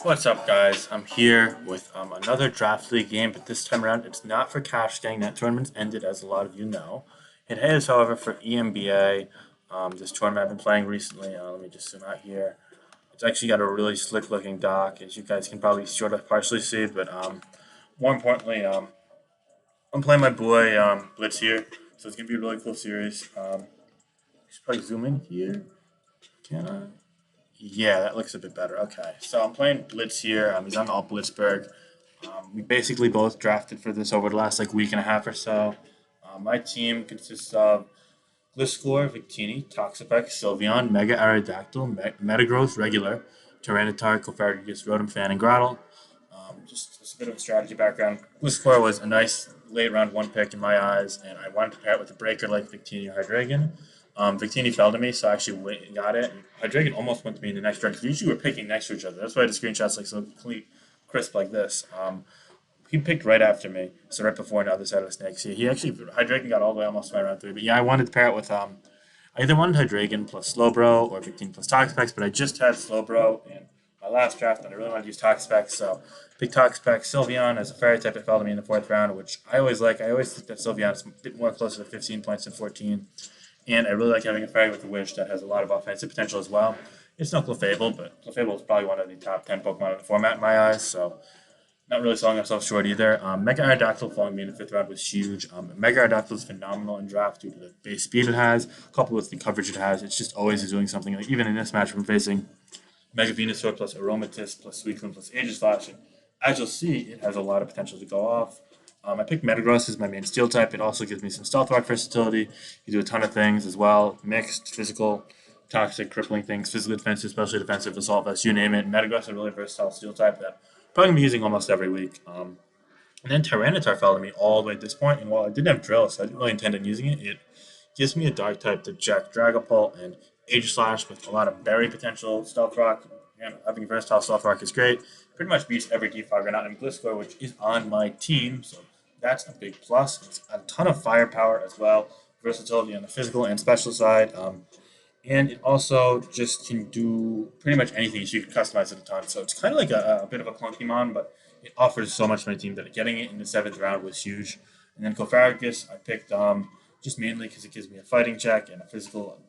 What's up, guys? I'm here with another draft league game, but this time around it's not for cash getting. That tournament's ended, as a lot of you know. It is, however, for EMBA. This tournament I've been playing recently. Let me just zoom out here. It's actually got a really slick looking dock, as you guys can probably sort of partially see, but more importantly, I'm playing my boy Blitz here, so it's gonna be a really cool series. I should probably zoom in here. Can I? Yeah, that looks a bit better. Okay, so I'm playing Blitz here. He's on Alt Blitzberg. We basically both drafted for this over the last like week and a half or so. My team consists of Gliscor, Victini, Toxapex, Sylveon, Mega Aerodactyl, Metagross, Regular, Tyranitar, Cofagrigus, Rotom Fan, and Grottle. Just a bit of a strategy background. Gliscor was a nice late round one pick in my eyes, and I wanted to pair it with a breaker like Victini or Hydreigon. Victini fell to me, so I actually went and got it. And Hydreigon almost went to me in the next round. Usually we're picking next to each other. That's why the screenshots like so complete crisp like this. He picked right after me, so right before on the other side of the snake. See, he actually Hydreigon got all the way almost to my round three. But yeah, I wanted to pair it with I either wanted Hydreigon plus Slowbro or Victini plus Toxapex, but I just had Slowbro in my last draft, and I really wanted to use Toxapex, so pick Toxapex. Sylveon as a fairy type that fell to me in the fourth round, which I always like. I always think that Sylveon is a bit more closer to 15 points than 14. And I really like having a fairy with a wish that has a lot of offensive potential as well. It's not Clefable, but Clefable is probably one of the top 10 Pokemon in the format in my eyes, so not really selling ourselves short either. Mega Aerodactyl falling me in the fifth round was huge. Mega Aerodactyl is phenomenal in draft due to the base speed it has, coupled with the coverage it has. It's just always doing something. Like even in this match, I'm facing Mega Venusaur plus Aromatisse plus Suicune plus Aegislash. And as you'll see, it has a lot of potential to go off. I picked Metagross as my main steel type. It also gives me some Stealth Rock versatility. You do a ton of things as well mixed, physical, toxic, crippling things, physical defensive, especially defensive, assault vest, you name it. Metagross is a really versatile steel type that I'm probably going to be using almost every week. And then Tyranitar fell to me all the way at this point, and while I didn't have Drill, so I didn't really intend on using it, it gives me a Dark type to Jack Dragapult and Aegislash with a lot of berry potential. Stealth Rock, having a versatile Stealth Rock is great. Pretty much beats every Defogger not in Gliscor, which is on my team, so that's a big plus. It's a ton of firepower as well, versatility on the physical and special side. And it also just can do pretty much anything. So you can customize it a ton. So it's kind of like a bit of a clunky mon, but it offers so much to my team that getting it in the seventh round was huge. And then Cofagrigus, I picked just mainly because it gives me a fighting check and a physical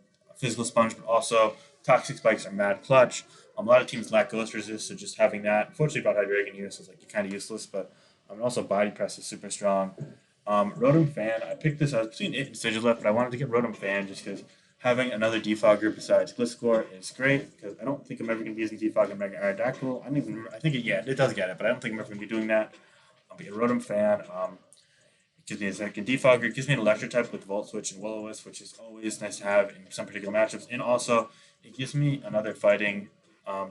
sponge, but also toxic spikes are mad clutch. A lot of teams lack ghost resist, so just having that. Unfortunately, about Hydreigon here, so it's like kind of useless, but also body press is super strong. Rotom Fan, I picked this. I was between it and Sigilyph, but I wanted to get Rotom Fan just because having another defogger besides Gliscor is great because I don't think I'm ever going to be using defog and Mega Aerodactyl. I think it does get it, but I don't think I'm ever going to be doing that. I'll be a Rotom Fan. It gives me a second defogger. It gives me an electric type with Volt Switch and Will-O-Wisp, which is always nice to have in some particular matchups. And also, it gives me another fighting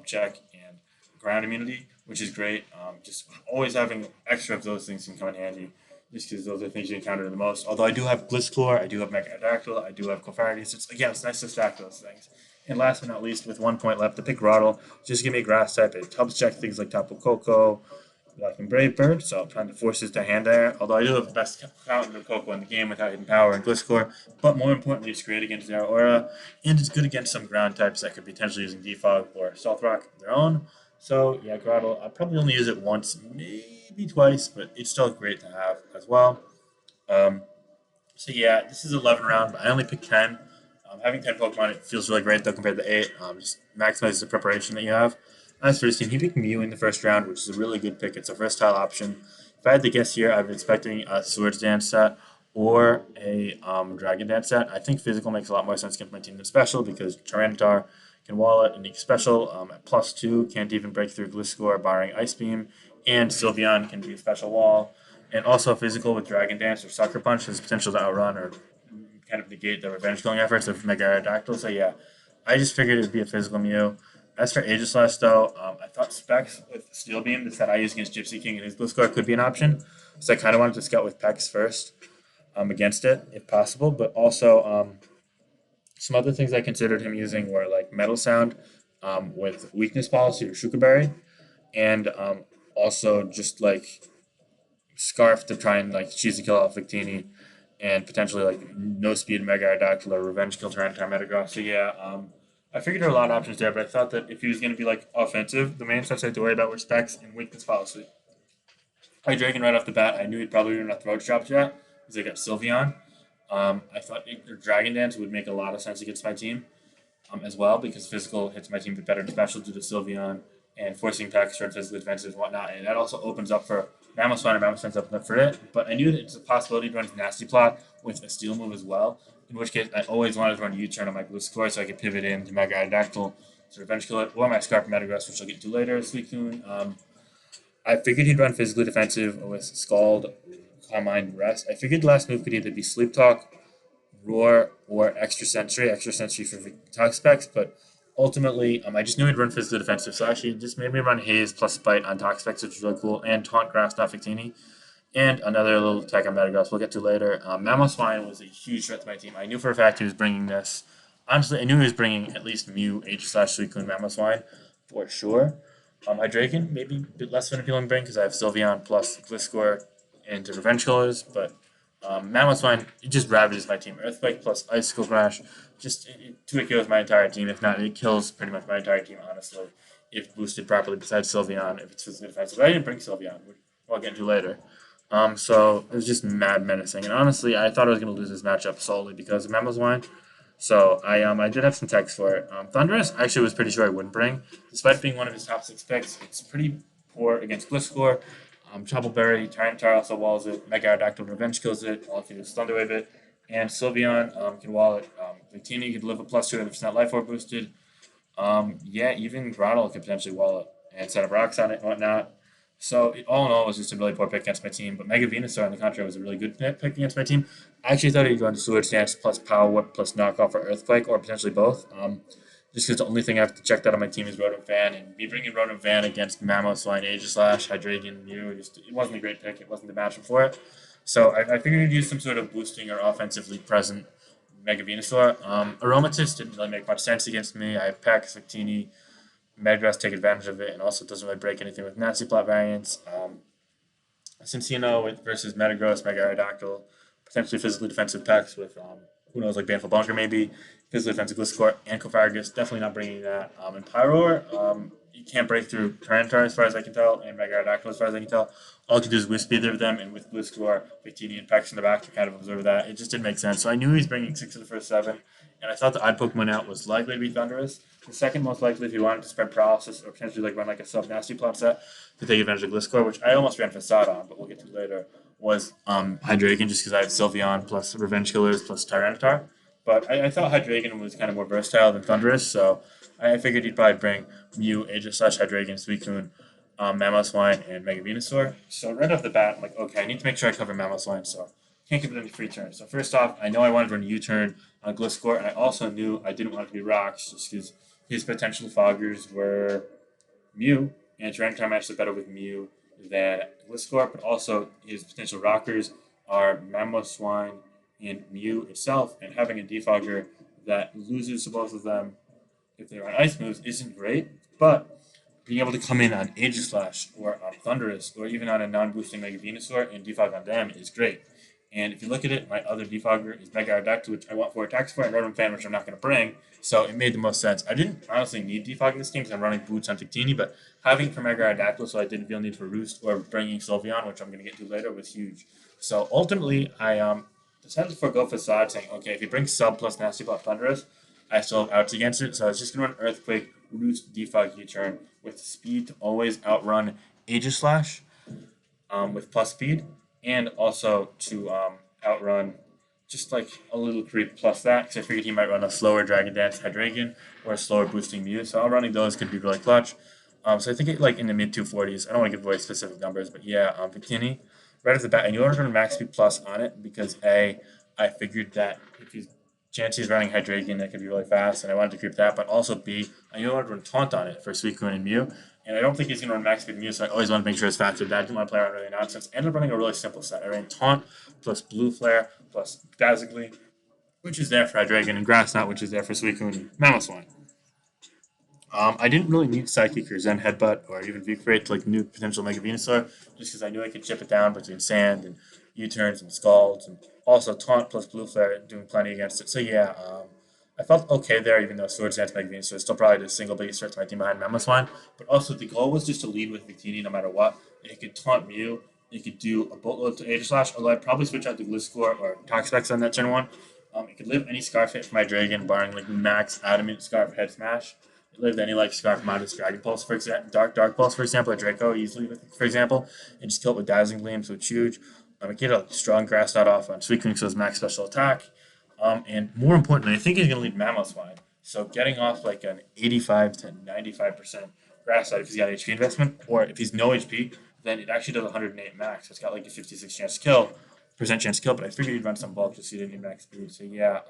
check and ground immunity, which is great. Just always having extra of those things can come in handy just because those are things you encounter the most. Although I do have Gliscor, I do have Mega Aerodactyl, I do have Cofagrigus. It's nice to stack those things. And last but not least, with 1 point left, to pick Grottle, just give me a grass type. It helps check things like Tapu Koko, like in Brave Bird, so I'm trying to force his to hand there. Although I do have the best counter of Koko in the game without hidden power and Gliscor. But more importantly, it's great against Zeraora, and it's good against some ground types that could be potentially using Defog or Stealth Rock of their own. So yeah, Grottle, I'll probably only use it once, maybe twice, but it's still great to have as well. Um, so yeah, this is 11 round, but I only picked 10. Having 10 Pokemon, it feels really great though compared to 8. Just maximizes the preparation that you have. As for his team, he picked Mew in the first round, which is a really good pick. It's a versatile option. If I had to guess here, I've been expecting a Swords Dance set or a Dragon Dance set. I think physical makes a lot more sense against my team than special because Tyranitar can wall it, and special at +2 can't even break through Gliscor barring Ice Beam, and Sylveon can be a special wall. And also physical with Dragon Dance or Sucker Punch has potential to outrun or kind of negate the revenge killing efforts of Mega Aerodactyl. So yeah, I just figured it would be a physical Mew. As for Aegislash, though, I thought Specs with Steel Beam, the set I use against Gypsy King and his Gliscor, could be an option. So I kind of wanted to scout with Pex first against it, if possible. But also, some other things I considered him using were like Metal Sound with Weakness Policy or Shukaberry, and also just like Scarf to try and like cheese the kill off Victini, and potentially like no speed Mega Aerodactyl or Revenge Kill Tyranitar Metagross. So yeah, I figured there were a lot of options there, but I thought that if he was going to be like offensive, the main sets I had to worry about were specs and weakness policy. I Dragon right off the bat, I knew he'd probably run a throat drops yet because they got Sylveon. I thought their Dragon Dance would make a lot of sense against my team as well because physical hits my team a bit better than special due to Sylveon and forcing attacks toward physical defenses and whatnot. And that also opens up for Mamoswine and Mamoswine's up for it. But I knew that it's a possibility to run Nasty Plot with a Steel move as well. In which case, I always wanted to run U-turn on my blue score so I could pivot in to Mega Aerodactyl to revenge kill it, or my Scarp Metagross, which I'll get to later, Suicune. I figured he'd run physically defensive with Scald, Calm Mind, Rest. I figured the last move could either be Sleep Talk, Roar, or Extra Sensory for attack specs, but ultimately, I just knew he'd run physically defensive, so actually it just made me run Haze plus Spite on attack specs, which was really cool, and Taunt Grass, not Victini, and another little attack on Metagross we'll get to later. Mamoswine was a huge threat to my team. I knew for a fact he was bringing this. Honestly, I knew he was bringing at least Mew, H slash Suicune, Mamoswine for sure. Hydreigon, maybe a bit less of an appealing bring because I have Sylveon plus Gliscor into Revenge Killers, but Mammoth's it just ravages my team. Earthquake plus Icicle Crash, just it kills my entire team. If not, it kills pretty much my entire team, honestly, if boosted properly, besides Sylveon, if it's physically defensive. I didn't bring Sylveon, which I'll get into later. So it was just mad menacing. And honestly, I thought I was going to lose this matchup solely because of Mammoth's. So I did have some text for it. Thunderous, actually was pretty sure I wouldn't bring. Despite being one of his top 6 picks, it's pretty poor against Gliscor. Choppleberry, Tyranitar also walls it. Mega Aerodactyl Revenge kills it. All it can do is Thunderwave it. And Sylveon can wall it. Victini could live a +2 if it's not Life Orb boosted. Yeah, even Grottle could potentially wall it and set up rocks on it and whatnot. So all in all, it was just a really poor pick against my team. But Mega Venusaur, on the contrary, was a really good pick against my team. I actually thought he'd run Sewage Dance plus Power Whip plus Knockoff or Earthquake, or potentially both. Just because the only thing I have to check that on my team is Rotom Fan, and me bringing Rotom Fan against Mamoswine, Aegislash, Hydreigon, Mew, it wasn't a great pick. It wasn't the matchup for it. So I figured he'd use some sort of boosting or offensively present Mega Venusaur. Aromatisse didn't really make much sense against me. I have Pax, Victini, Metagross take advantage of it, and also doesn't really break anything with Nasty Plot variants. Cincino versus Metagross, Mega Aerodactyl, potentially physically defensive packs with who knows, like Banful Bunker maybe, physically defensive Gliscor, and Kofargus, definitely not bringing that. And Pyroar, you can't break through Tyranitar as far as I can tell, and Mega Aerodactyl as far as I can tell. All you can do is wisp either of them, and with Gliscor, Victini, and Pex in the back to kind of observe that. It just didn't make sense. So I knew he was bringing 6 of the first 7, and I thought the odd Pokemon out was likely to be Thunderous. The second most likely, if you wanted to spread paralysis or potentially like run like a sub nasty plot set to take advantage of Gliscor, which I almost ran Facade on, but we'll get to later, was Hydreigon just because I had Sylveon plus Revenge Killers plus Tyranitar. But I thought Hydreigon was kind of more versatile than Thunderous, so I figured he'd probably bring Mew, Aegislash, Hydreigon, Suicune, Mamoswine, and Mega Venusaur. So right off the bat, I'm like, okay, I need to make sure I cover Mamoswine, so can't give it any free turns. So first off, I know I wanted to run a U-turn on Gliscor, and I also knew I didn't want it to be Rocks, just because his potential foggers were Mew, and Tyranitar matched up better with Mew than Gliscor, but also his potential rockers are Mamoswine and Mew itself, and having a defogger that loses to both of them if they're on ice moves isn't great, but being able to come in on Aegislash or on Thunderous or even on a non-boosting Mega Venusaur and defog on them is great. And if you look at it, my other defogger is Mega Aerodactyl, which I want 4 attacks for, and Rotom Fan, which I'm not going to bring. So it made the most sense. I didn't honestly need defog in this game because I'm running Boots on Victini, but having for Mega Aerodactyl, so I didn't feel need for Roost or bringing Sylveon, which I'm going to get to later, was huge. So ultimately, I decided to forego Facade, saying, okay, if he brings Sub plus Nasty plus Thunderous, I still have outs against it. So I was just going to run Earthquake, Roost, defog, U-turn with speed to always outrun Aegislash with plus speed, and also to outrun just like a little creep plus that, because I figured he might run a slower Dragon Dance Hydreigon or a slower boosting Mew, so outrunning those could be really clutch. So I think it like in the mid 240s. I don't want to give away specific numbers, but yeah, Victini, right off the bat, I knew I was running max speed plus on it because A, I figured that if he's chances running Hydreigon, that could be really fast, and I wanted to creep that, but also B, I knew I wanted to run Taunt on it for Suicune and Mew, and I don't think he's going to run max speed Mew, so I always want to make sure it's faster. That I didn't want to play around really nonsense. I ended up running a really simple set. I ran Taunt plus Blue Flare plus Dazzling, which is there for Hydreigon, and Grass Knot, which is there for Suicune and Mamoswine. I didn't really need Psychic or Zen Headbutt or even V-Create to like new potential Mega Venusaur, just because I knew I could chip it down between Sand and U-turns and Scalds, and also Taunt plus Blue Flare doing plenty against it. So yeah, I felt okay there, even though Swords Dance Mega Venusaur is still probably the single biggest threat to my team behind Mamoswine. But also, the goal was just to lead with Victini no matter what. And it could taunt Mew, it could do a boatload to Aegislash, although I'd probably switch out to Gliscor or Toxapex on that turn one. It could live any Scarf hit for my Dragon, barring like max Adamant Scarf head smash. It lived any like Scarf Modus Dragon Pulse, for example, Dark Pulse, for example, or Draco easily, for example, and just kill it with Dazzling Gleam, so it's huge. It get a strong Grass Knot off on Suicune, so his max special attack. And more importantly, I think he's going to lead Mamoswine. So getting off like an 85 to 95% grass side if he's got HP investment, or if he's no HP, then it actually does 108 max. So it's got like a 56 chance to kill, percent chance to kill. But I figured he'd run some bulk just so he didn't need max speed. So yeah,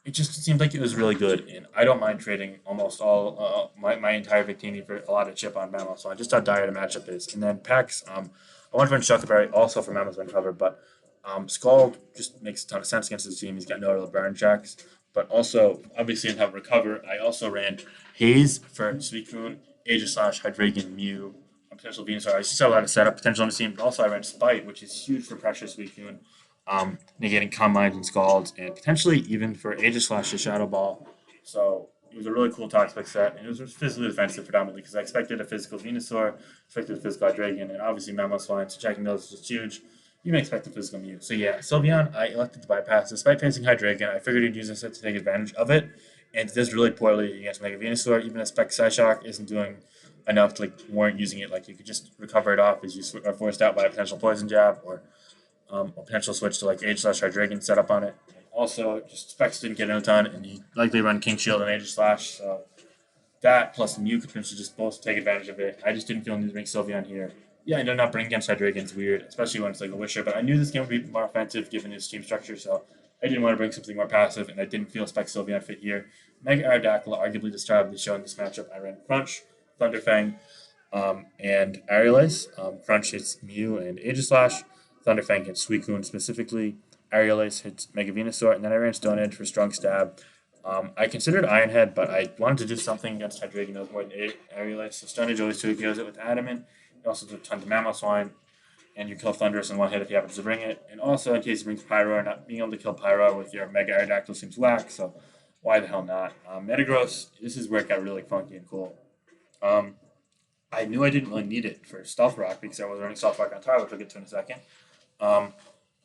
it just seemed like it was really good, and I don't mind trading almost all my entire Victini for a lot of chip on Mammoth. So I just how dire the matchup is. And then packs, I want to run Shuckleberry also for Mammoth when covered, but Scald just makes a ton of sense against this team. He's got no real burn checks, but also obviously in have recover. I also ran Haze for Suicune, Aegislash, Hydreigon, Mew, potential Venusaur. I just saw a lot of setup potential on the team, but also I ran Spite, which is huge for pressure Suicune, negating Calm Minds and Scalds, and potentially even for Aegislash to Shadow Ball. So it was a really cool Toxic set, and it was physically defensive predominantly because I expected a physical Venusaur, expected a physical Dragon, and obviously Mamoswine, so checking those is just huge. You may expect a physical Mew. So yeah, Sylveon, I elected to bypass. Despite facing Hydreigon, I figured he'd use this set to take advantage of it, and it does really poorly against Mega Venusaur. Even a Spec Psyshock isn't doing enough to like warrant using it. Like you could just recover it off as you are forced out by a potential Poison Jab or potential switch to like Aegislash Hydreigon set up on it. Also, just Specs didn't get in a ton, and he likely run King Shield and Aegislash, so that plus Mew could potentially just both take advantage of it. I just didn't feel the need to bring Sylveon here. Yeah, I know not bringing against Hydreigon is weird, especially when it's like a Wisher, but I knew this game would be more offensive given his team structure, so I didn't want to bring something more passive, and I didn't feel Spec Sylveon fit here. Mega Aerodactyl, arguably the star of the show in this matchup. I ran Crunch, Thunderfang, and Aerialize. Crunch hits Mew and Aegislash. Thunderfang hits Suicune specifically. Aerialize hits Mega Venusaur, and then I ran Stone Edge for Strong Stab. I considered Iron Head, but I wanted to do something against Hydreigon that was more than Aerialize. So Stone Edge always kills it with Adamant. It also does a ton of Mamoswine, and you kill Thunderous in one hit if he happens to bring it. And also, in case he brings Pyro, not being able to kill Pyro with your Mega Aerodactyl seems whack, so why the hell not? Metagross, this is where it got really funky and cool. Um, I knew I didn't really need it for Stealth Rock because I was running Stealth Rock on Tyler, which I'll get to in a second. Um,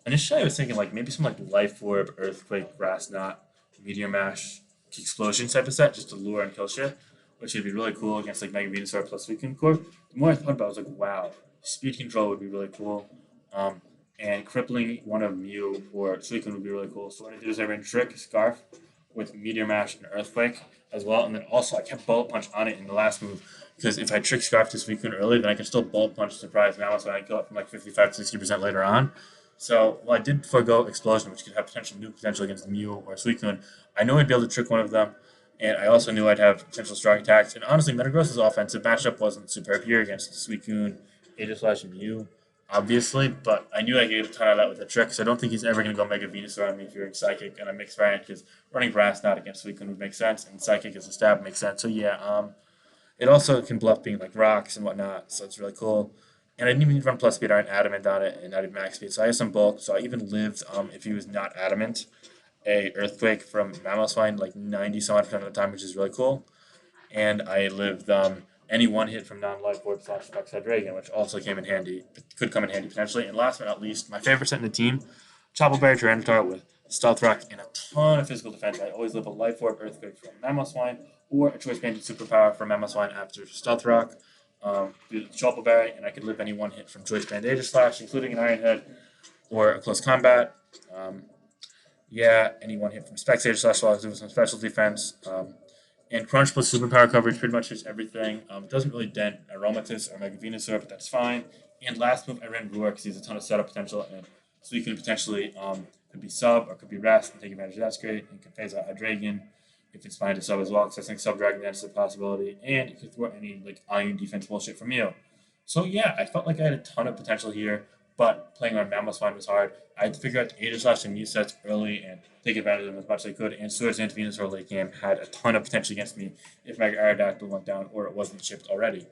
Initially, I was thinking like maybe some like Life Orb, Earthquake, Grass Knot, Meteor Mash, Explosion type of set just to lure and kill shit, which would be really cool against like Mega Venusaur plus Weekend Core. The more I thought about it, I was like, wow, speed control would be really cool. Um, and crippling one of Mew or Suicune would be really cool. So what I did is I ran Trick, Scarf with Meteor Mash and Earthquake as well. And then also I kept Bullet Punch on it in the last move because if I Trick Scarf to Suicune early, then I can still Bullet Punch Surprise Mammoth when I kill it from like 55 to 60% later on. So, while I did forego Explosion, which could have potential new potential against Mew or Suicune, I knew I'd be able to trick one of them, and I also knew I'd have potential strong attacks. And honestly, Metagross's offensive matchup wasn't superb here against Suicune, Aegislash, and Mew, obviously, but I knew I could get a ton of that with a trick, so I don't think he's ever going to go Mega Venusaur on me if you're Psychic and a mixed variant, because running Grass Knot against Suicune would make sense, and Psychic as a stab makes sense. So, yeah, it also can bluff being like rocks and whatnot, so it's really cool. And I didn't even run plus speed. I ran adamant on it, and I did max speed. So I have some bulk. So I even lived, if he was not adamant, a earthquake from Mamoswine like 90 some odd percent of the time, which is really cool. And I lived any one hit from non-life orb slash Specs Dragon, which also came in handy, could come in handy potentially. And last but not least, my favorite set in the team, Chopple Berry Tyranitar with Stealth Rock and a ton of physical defense. I always live a life orb earthquake from Mamoswine or a choice banded superpower from Mamoswine after Stealth Rock. The Chopple Berry, and I could live any one hit from Choice Band Aegislash, including an Iron Head or a close combat. Um, yeah, any one hit from Specs Aegislash, while I was doing some special defense. And Crunch plus superpower coverage pretty much hits everything. It doesn't really dent Aromatisse or Mega Venusaur, but that's fine. And last move, I ran Roar because he has a ton of setup potential, and so you can potentially could be sub or could be rest and take advantage of that's great. And can phase out Hydreigon if it's fine to sub as well, because I think sub Dragon Dance is a possibility, and you could throw any like iron defense bullshit from you. So yeah, I felt like I had a ton of potential here, but playing on Mammoth was hard. I had to figure out the Aegislash and Mew sets early and take advantage of them as much as I could. And Swords and Venusaur late game had a ton of potential against me if Mega Aerodactyl went down or it wasn't chipped already,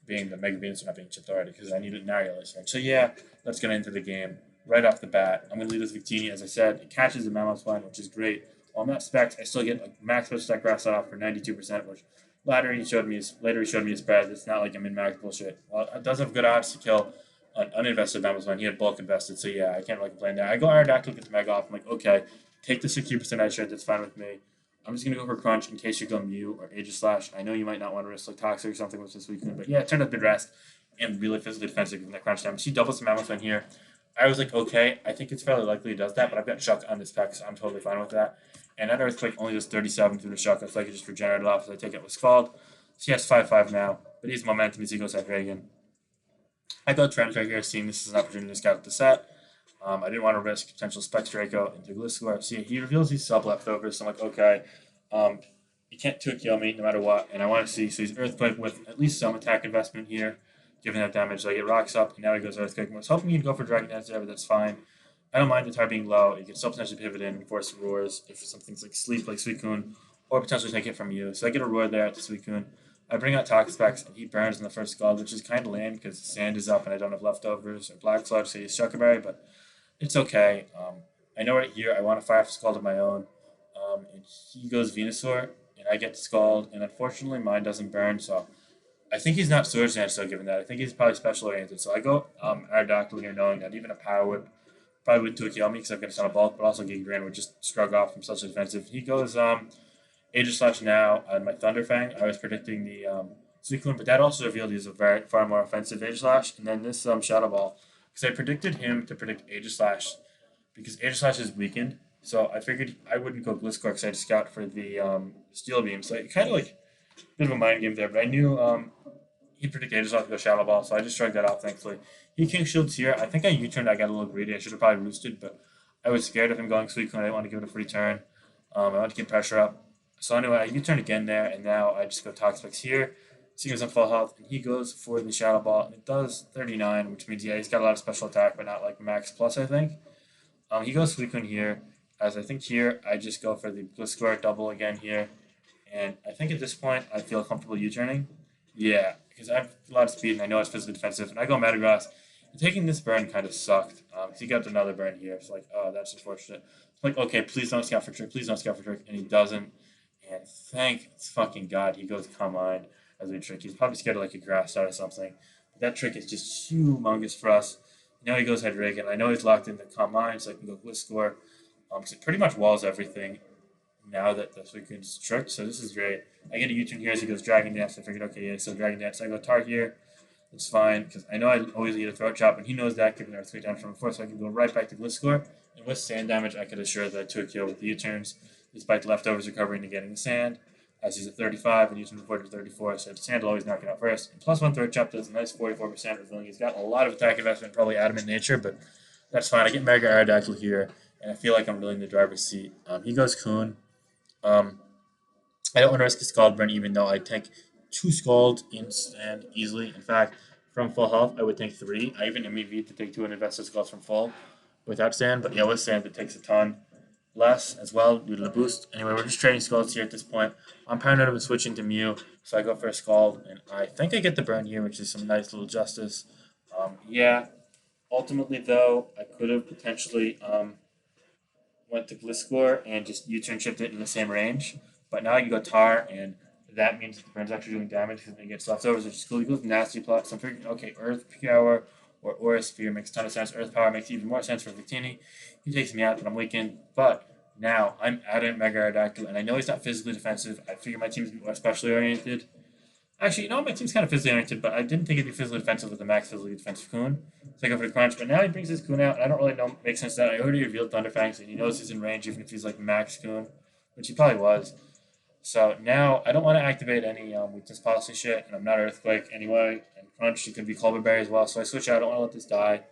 being the Mega Venusaur not being chipped already because I needed an Aerialize. Right? So yeah, let's get into the game right off the bat. I'm going to lead with Victini, as I said. It catches the Mammoth line, which is great. While I'm at specs, I still get a max push stack grass off for 92%, which later he showed me his spread. It's not like I'm in max bullshit. Well, it does have good odds to kill an uninvested Amazon. He had bulk invested, so yeah, I can't really complain there. I go Aerodactyl, gets Mega off. I'm like, okay, take the 60% edge share. That's fine with me. I'm just gonna go for Crunch in case you go Mew or Aegislash. I know you might not want to risk like Toxic or something with this weekend, but yeah, it turned out good rest and really physically defensive given that Crunch damage. He doubles some Amazon here. I was like, okay, I think it's fairly likely he does that, but I've got Chuck on this pack, so I'm totally fine with that. And that Earthquake only does 37 through the Shock. I feel like it just regenerated off as I take it with Scald. So he has 5-5 now, but he's momentum as he goes at Reagan. I go Trends right here, seeing this is an opportunity to scout the set. I didn't want to risk potential Specs Draco into Gliscor. See, he reveals these sub leftovers, so I'm like, okay, you can't 2-kill me no matter what, and I want to see. So he's Earthquake with at least some attack investment here, giving that damage. So I get Rocks up, and now he goes Earthquake. I was hoping he'd go for Dragon Dance there, but that's fine. I don't mind the tar being low. You can still potentially pivot in and force Roars if something's like Sleep, like Suicune, or potentially take it from you. So I get a Roar there at the Suicune. I bring out Toxic Specs, and he burns in the first Scald, which is kind of lame because Sand is up and I don't have leftovers or Black Sludge, so he's Shuckerberry, but it's okay. I know right here I want to fire for Scald of my own. And he goes Venusaur, and I get the Scald, and unfortunately mine doesn't burn, so I think he's not Sword Sand still given that. I think he's probably special oriented. So I go Aerodactyl here knowing that even a Power Whip probably wouldn't 2-kill me because I've got a ton of bulk, but also Gigagram would just shrug off from such defensive. He goes Aegislash now on my Thunderfang. I was predicting the Suicune, but that also revealed he's a very far more offensive Aegislash. And then this Shadow Ball, because I predicted him to predict Aegislash because Aegislash is weakened. So I figured I wouldn't go Gliscor because I had to scout for the Steel Beam. So it kind of like a bit of a mind game there, but I knew he predicted Aegislash to go Shadow Ball, so I just shrugged that off, thankfully. He King Shields here. I think I U-turned. I got a little greedy. I should have probably roosted, but I was scared of him going Suicune. I didn't want to give it a free turn. I wanted to get pressure up. So anyway, I U-turn again there, and now I just go Toxapex here. So he goes on full health, and he goes for the Shadow Ball, and it does 39, which means, yeah, he's got a lot of special attack, but not like max plus, I think. He goes Suicune here, as I think here, I just go for the Gliscor double again here. And I think at this point, I feel comfortable U-turning. Yeah, because I have a lot of speed, and I know it's physically defensive, and I go Metagross. And taking this burn kind of sucked, because he got another burn here. It's like, oh, that's unfortunate. It's like, okay, please don't scout for Trick, please don't scout for Trick, and he doesn't. And thank fucking God he goes Calm Mind as a Trick. He's probably scared of like a Grass Shot or something. But that Trick is just humongous for us. Now he goes Hydreigon. I know he's locked into Calm Mind, so I can go Gliscor. Because it pretty much walls everything now that the Suicune's tricked, so this is great. I get a U-turn here as he goes Dragon Dance. I figured, okay, yeah, so Dragon Dance. I go Tar here. It's fine, because I know I always need a Throat Chop, and he knows that, given Earthquake down from before, so I can go right back to Gliscor. And with Sand damage, I could assure that 2-kill with the U-turns, despite the leftovers recovering and getting the Sand, as he's at 35 and using the 40 to 34, so the Sand will always knock it out first. And plus 1 Throat Chop does a nice 44% revealing. He's got a lot of attack investment, probably Adamant nature, but that's fine. I get Mega Aerodactyl here, and I feel like I'm really in the driver's seat. He goes Coon. I don't want to risk a Scald burn, even though I take 2 Scald in Sand easily. In fact, from full health, I would take 3. I even MEV to take 2 and invest Scalds from full without Sand, but yeah, with Sand, it takes a ton less as well due to the boost. Anyway, we're just trading Scalds here at this point. I'm paranoid of switching to Mew, so I go for a Scald, and I think I get the burn here, which is some nice little justice. Yeah, ultimately, though, I could have potentially went to Gliscor and just U-turn chipped it in the same range. But now you go Tar, and that means that the burn's actually doing damage because it gets leftovers, which is cool. He goes Nasty Plot. So I'm figuring, okay, Earth Power or Aura Sphere makes a ton of sense. Earth Power makes even more sense for Victini. He takes me out, but I'm weakened. But now I'm at Mega Aerodactyl, and I know he's not physically defensive. I figure my team's more specially oriented. Actually, my team's kind of physically oriented, but I didn't think it'd be physically defensive with a max physically defensive Coon. So I go for the Crunch, but now he brings his Coon out, and I don't really know makes sense that I already revealed Thunderfangs, and he knows he's in range even if he's like max Coon, which he probably was. So now I don't want to activate any weakness policy shit, and I'm not Earthquake anyway, and Crunch, it could be Colbur Berry as well, so I switch out, I don't want to let this die.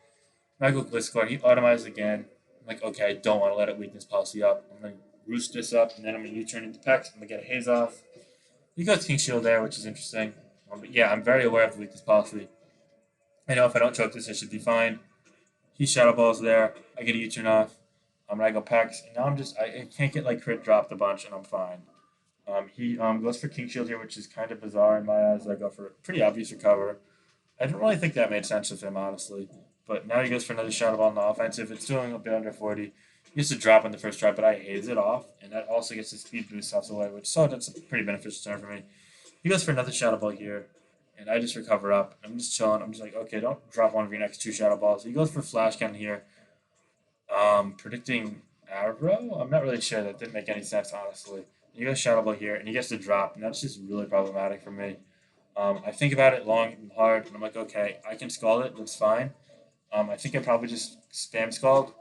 I go Gliscor, he automizes again. I'm like, okay, I don't want to let it weakness policy up. I'm going to roost this up, and then I'm going to U-turn into Pex, I'm going to get a Haze off. He goes King Shield there, which is interesting. But yeah, I'm very aware of the weakness policy. I know if I don't choke this, I should be fine. He Shadow Balls there. I get a U-turn off. And I go Pex. And now I can't get like crit dropped a bunch, and I'm fine. He goes for King Shield here, which is kind of bizarre in my eyes. I go for a pretty obvious recover. I didn't really think that made sense with him, honestly. But now he goes for another Shadow Ball on the offensive. It's doing a bit under 40. He gets a drop on the first try, but I haze it off, and that also gets his speed boost off the way, which so that's a pretty beneficial turn for me. He goes for another Shadow Ball here, and I just recover up. I'm just chilling. I'm just like, okay, don't drop one of your next two Shadow Balls. He goes for Flash Cannon here, predicting Arrow. I'm not really sure. That didn't make any sense, honestly. He goes Shadow Ball here, and he gets the drop, and that's just really problematic for me. I think about it long and hard, and I'm like, okay, I can Scald it. That's fine. I think I probably just spam Scald.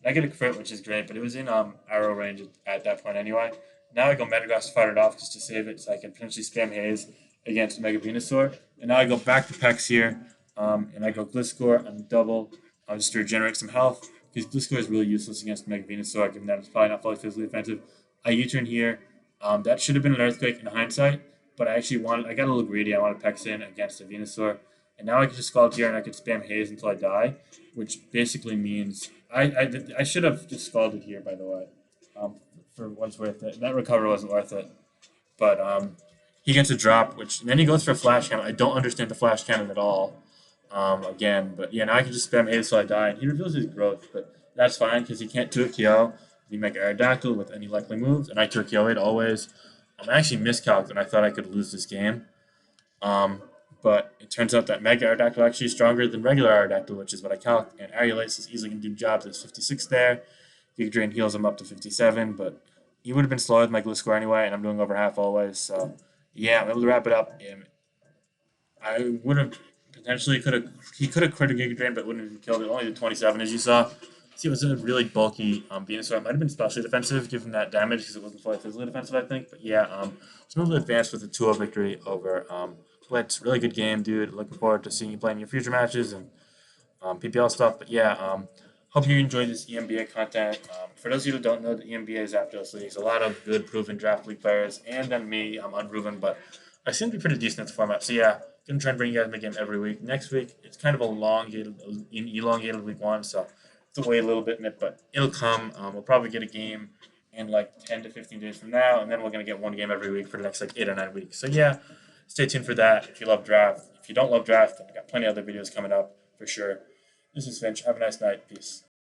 I get a crit, which is great, but it was in arrow range at that point anyway. Now I go Metagross to fight it off just to save it, so I can potentially spam Haze against Mega Venusaur. And now I go back to Pex here, and I go Gliscor on double, just to regenerate some health, because Gliscor is really useless against Mega Venusaur, given that it's probably not fully physically offensive. I U-turn here. That should have been an Earthquake in hindsight, but I got a little greedy. I wanted Pex in against a Venusaur. And now I can just Scald here and I can spam Haze until I die, which basically means I should have just Scalded here, by the way, for what's worth it. That recover wasn't worth it. But he gets a drop, which and then he goes for a Flash Cannon. I don't understand the Flash Cannon at all. Again, but yeah, now I can just spam Haze until I die, and he reveals his growth, but that's fine because he can't 2-hit KO. He make Aerodactyl with any likely moves, and I 2-hit KO it always. I actually miscalculated, and I thought I could lose this game. Um, but it turns out that Mega Aerodactyl actually is stronger than regular Aerodactyl, which is what I calc. And Aeolus is easily going to do jobs. There's 56 there. Giga Drain heals him up to 57, but he would have been slower than my Gliscor anyway, and I'm doing over half always. So, yeah, I'm able to wrap it up. I would have potentially he could have crit a Giga Drain, but wouldn't have killed it. Only the 27, as you saw. See, it was a really bulky Venusaur. It might have been specially defensive given that damage because it wasn't fully physically defensive, I think. But yeah, I was able to advance with a 2-0 victory over Blitz. Really good game, dude. Looking forward to seeing you play in your future matches and PPL stuff. But yeah, hope you enjoyed this EMBA content. For those of you who don't know, the EMBA Zapdos Leagues, a lot of good proven draft league players, and then me, I'm unproven, but I seem to be pretty decent at the format. So yeah, gonna try and bring you guys in the game every week. Next week, it's kind of elongated week one, so have to wait a little bit in it, but it'll come. We'll probably get a game in like 10 to 15 days from now, and then we're gonna get one game every week for the next like 8 or 9 weeks. So yeah, stay tuned for that. If you love draft, if you don't love draft, I got plenty of other videos coming up for sure. This is Finch. Have a nice night. Peace.